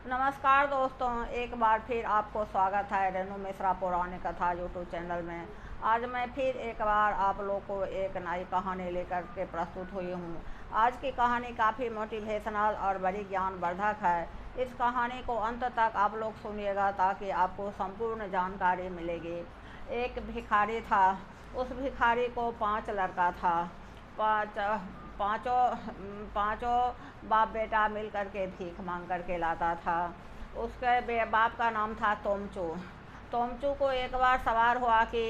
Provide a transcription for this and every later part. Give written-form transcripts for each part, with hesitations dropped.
नमस्कार दोस्तों, एक बार फिर आपको स्वागत है रेणु मिश्रा पौराणिक कथा यूट्यूब चैनल में। आज मैं फिर एक बार आप लोग को एक नई कहानी लेकर के प्रस्तुत हुई हूँ। आज की कहानी काफ़ी मोटिवेशनल और बड़ी ज्ञानवर्धक है। इस कहानी को अंत तक आप लोग सुनिएगा ताकि आपको संपूर्ण जानकारी मिलेगी। एक भिखारी था। उस भिखारी को 5 लड़का था। पाँच पाँचों पाँचों बाप बेटा मिल कर के भीख मांग कर के लाता था। उसके बाप का नाम था तोमचू। तोमचू को एक बार सवार हुआ कि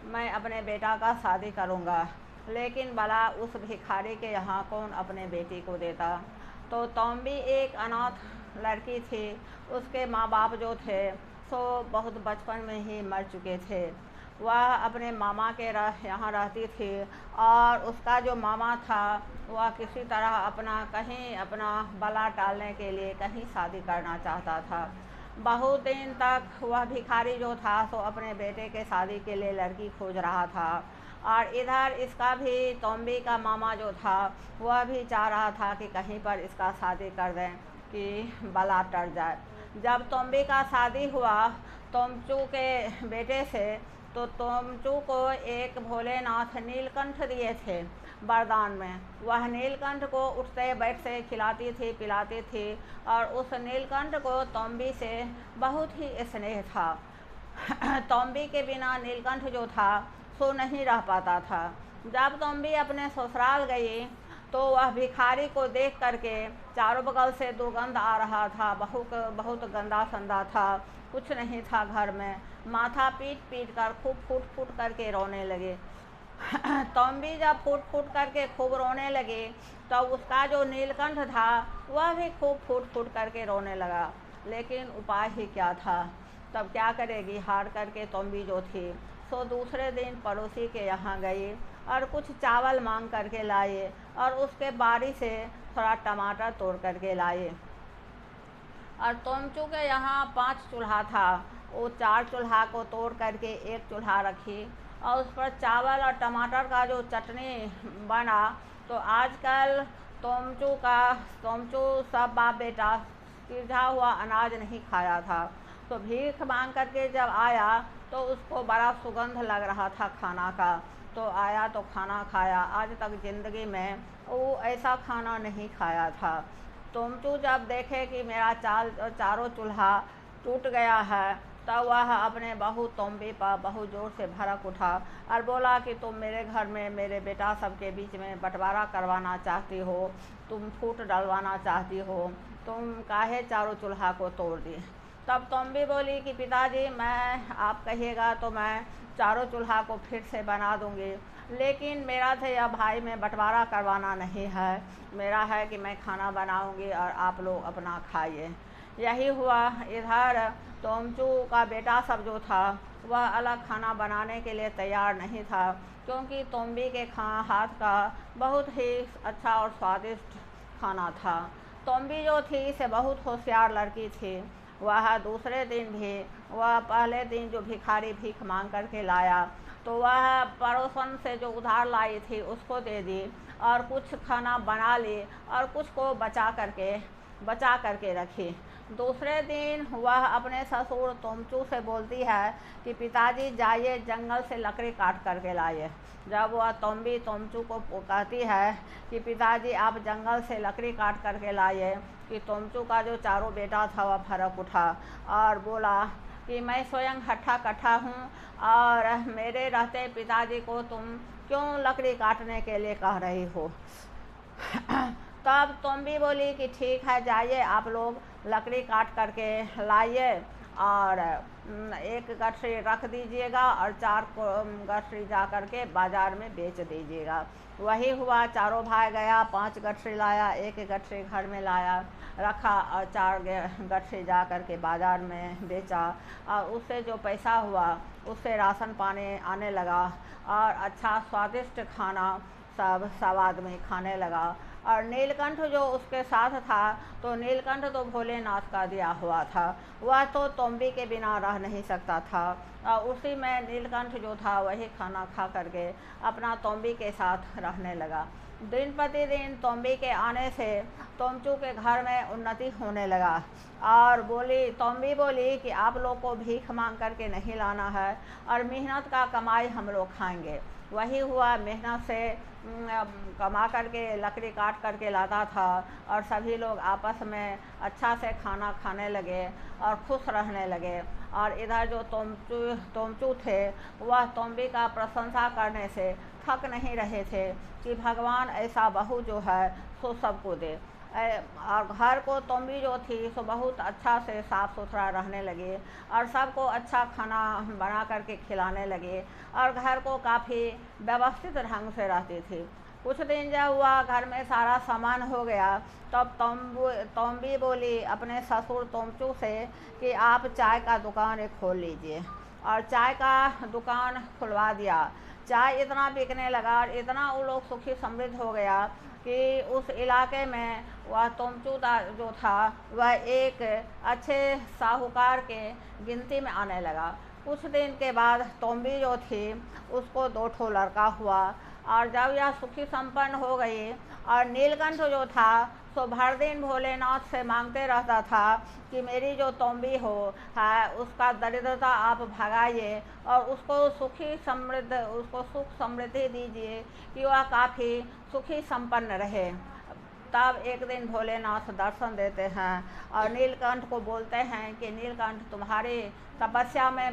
मैं अपने बेटा का शादी करूँगा, लेकिन भला उस भिखारी के यहाँ कौन अपने बेटी को देता। तो तोम्बी एक अनाथ लड़की थी। उसके माँ बाप जो थे सो बहुत बचपन में ही मर चुके थे। वह अपने मामा के यहाँ रहती थी और उसका जो मामा था वह किसी तरह अपना बला टालने के लिए कहीं शादी करना चाहता था। बहुत दिन तक वह भिखारी जो था सो अपने बेटे के शादी के लिए लड़की खोज रहा था, और इधर इसका भी तोम्बी का मामा जो था वह भी चाह रहा था कि कहीं पर इसका शादी कर दें कि बला टल जाए। जब तोम्बी का शादी हुआ तोमचू के बेटे से, तो तोमचू को एक भोलेनाथ नीलकंठ दिए थे वरदान में। वह नीलकंठ को उठते बैठते खिलाती थी पिलाती थी, और उस नीलकंठ को तोम्बी से बहुत ही स्नेह था। तोम्बी के बिना नीलकंठ जो था सो नहीं रह पाता था। जब तोम्बी अपने ससुराल गई तो वह भिखारी को देख करके चारों बगल से दुर्गंध आ रहा था। बहुत गंदा संदा था, कुछ नहीं था घर में। माथा पीट पीट कर खूब फूट फूट करके रोने लगे। तोम्बी जब फूट फूट करके खूब रोने लगी तो उसका जो नीलकंठ था वह भी खूब फूट फूट करके रोने लगा। लेकिन उपाय ही क्या था। तब क्या करेगी, हार करके तोम्बी जो थी सो दूसरे दिन पड़ोसी के यहाँ गई और कुछ चावल मांग करके लाए, और उसके बारी से थोड़ा टमाटर तोड़ करके लाए। और तोमचू के यहाँ 5 चूल्हा था। वो 4 चूल्हा को तोड़ करके एक चूल्हा रखी और उस पर चावल और टमाटर का जो चटनी बना। तो आजकल तोमचू सब बाप बेटा सीधा हुआ अनाज नहीं खाया था। तो भीख मांग करके जब आया तो उसको बड़ा सुगंध लग रहा था खाना का। तो आया तो खाना खाया। आज तक ज़िंदगी में वो ऐसा खाना नहीं खाया था। तोमचू जब देखे कि मेरा चारों चूल्हा टूट गया है, तब वह अपने बहू तोम्बी पर बहुत ज़ोर से भड़क उठा और बोला कि तुम मेरे घर में मेरे बेटा सबके बीच में बंटवारा करवाना चाहती हो, तुम फूट डलवाना चाहती हो, तुम काहे चारों चूल्हा को तोड़ दी। तब तोम्बी बोली कि पिताजी, मैं आप कहिएगा तो मैं चारों चूल्हा को फिर से बना दूंगी, लेकिन मेरा तो यह भाई में बंटवारा करवाना नहीं है। मेरा है कि मैं खाना बनाऊंगी और आप लोग अपना खाइए। यही हुआ। इधर तोमचू का बेटा सब जो था वह अलग खाना बनाने के लिए तैयार नहीं था, क्योंकि तोम्बी के हाथ का बहुत ही अच्छा और स्वादिष्ट खाना था। तोम्बी जो थी से बहुत होशियार लड़की थी। वह दूसरे दिन भी, वह पहले दिन जो भिखारी भीख मांग करके लाया तो वह पड़ोसन से जो उधार लाई थी उसको दे दी, और कुछ खाना बना ली और कुछ को बचा करके रखी। दूसरे दिन वह अपने ससुर तोमचू से बोलती है कि पिताजी जाइए जंगल से लकड़ी काट करके लाइए। जब वह तोम्बी तोमचू को कहती है कि पिताजी आप जंगल से लकड़ी काट करके लाइए, कि तोमचू का जो चारों बेटा था वह भड़क उठा और बोला कि मैं स्वयं हट्ठा कट्ठा हूँ, और मेरे रहते पिताजी को तुम क्यों लकड़ी काटने के लिए कह रही हो। तब तोम्बी बोली कि ठीक है, जाइए आप लोग लकड़ी काट करके लाइए, और एक गठरी रख दीजिएगा और 4 गठरी जा करके बाज़ार में बेच दीजिएगा। वही हुआ। चारों भाई गया, 5 गठरी लाया, एक गठरी घर में लाया रखा, और 4 गठरी जा करके बाज़ार में बेचा, और उससे जो पैसा हुआ उससे राशन पानी आने लगा, और अच्छा स्वादिष्ट खाना सब आदमी खाने लगा। और नीलकंठ जो उसके साथ था, तो नीलकंठ तो भोलेनाथ का दिया हुआ था, वह तो तोम्बी के बिना रह नहीं सकता था। और उसी में नीलकंठ जो था वही खाना खा करके अपना तोम्बी के साथ रहने लगा। दिन प्रतिदिन तोम्बी के आने से तोमचू के घर में उन्नति होने लगा और तोम्बी बोली कि आप लोग को भीख मांग करके नहीं लाना है और मेहनत का कमाई हम लोग खाएंगे। वही हुआ, मेहनत से कमा करके लकड़ी काट करके लाता था और सभी लोग आपस में अच्छा से खाना खाने लगे और खुश रहने लगे। और इधर जो तोमचू थे वह तोम्बी का प्रशंसा करने से थक नहीं रहे थे कि भगवान ऐसा बहू जो है सो सबको दे। और घर को तोम्बी जो थी सो बहुत अच्छा से साफ़ सुथरा रहने लगे और सबको अच्छा खाना बना करके खिलाने लगे और घर को काफ़ी व्यवस्थित ढंग से रहती थी। कुछ दिन जब हुआ, घर में सारा सामान हो गया, तब तोम्बी बोली अपने ससुर तोमचू से कि आप चाय का दुकान एक खोल लीजिए और चाय का दुकान खुलवा दिया। चाय इतना बिकने लगा और इतना वो लोग सुखी समृद्ध हो गया कि उस इलाके में वह तोमचू जो था वह एक अच्छे साहूकार के गिनती में आने लगा। कुछ दिन के बाद तोम्बी जो थी उसको 2 ठो लड़का हुआ और जब यह सुखी संपन्न हो गई और नीलकंठ जो था सो भर दिन भोलेनाथ से मांगते रहता था कि मेरी जो तोम्बी हो है उसका दरिद्रता आप भगाइए और उसको सुख समृद्धि दीजिए कि वह काफ़ी सुखी संपन्न रहे। तब एक दिन भोलेनाथ दर्शन देते हैं और नीलकंठ को बोलते हैं कि नीलकंठ, तुम्हारी तपस्या में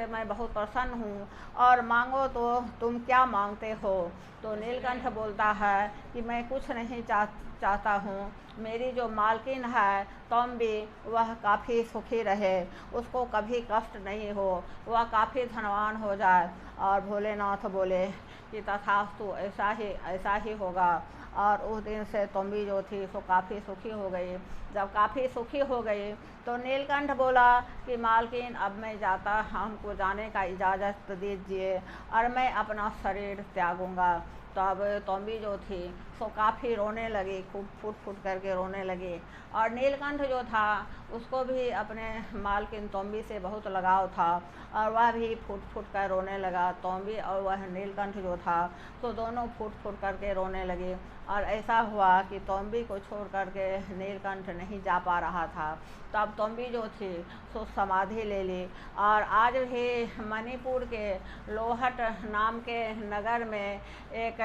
मैं बहुत प्रसन्न हूँ और मांगो तो तुम क्या मांगते हो। तो नीलकंठ बोलता है कि मैं कुछ नहीं चाहता हूँ, मेरी जो मालकिन है तोम्बी वह काफ़ी सुखी रहे, उसको कभी कष्ट नहीं हो, वह काफ़ी धनवान हो जाए। और भोलेनाथ बोले कि तथास्तु, ऐसा ही होगा। और उस दिन से तोम्बी जो थी सो काफ़ी सुखी हो गई। जब काफ़ी सुखी हो गई तो नीलकंठ बोला कि मालकिन, अब मैं जाता, हमको जाने का इजाज़त दीजिए और मैं अपना शरीर त्यागूंगा। तब तोम्बी जो थी सो काफ़ी रोने लगी, खूब फूट फूट करके रोने लगी। और नीलकंठ जो था उसको भी अपने मालकिन तोम्बी से बहुत लगाव था और वह भी फूट फूट कर रोने लगा। तोम्बी और वह नीलकंठ जो था तो दोनों फूट फूट करके रोने लगे। और ऐसा हुआ कि तोम्बी को छोड़ करके नीलकंठ नहीं जा पा रहा था। तब तोम्बी जो थी सो समाधि ले ली। और आज भी मणिपुर के लोहट नाम के नगर में एक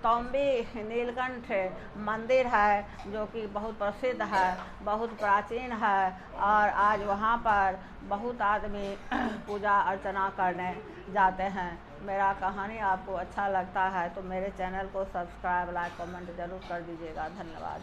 तोम्बी नीलकंठ मंदिर है जो कि बहुत प्रसिद्ध है, बहुत प्राचीन है। और आज वहाँ पर बहुत आदमी पूजा अर्चना करने जाते हैं। मेरा कहानी आपको अच्छा लगता है तो मेरे चैनल को सब्सक्राइब, लाइक, कमेंट ज़रूर कर दीजिएगा। धन्यवाद।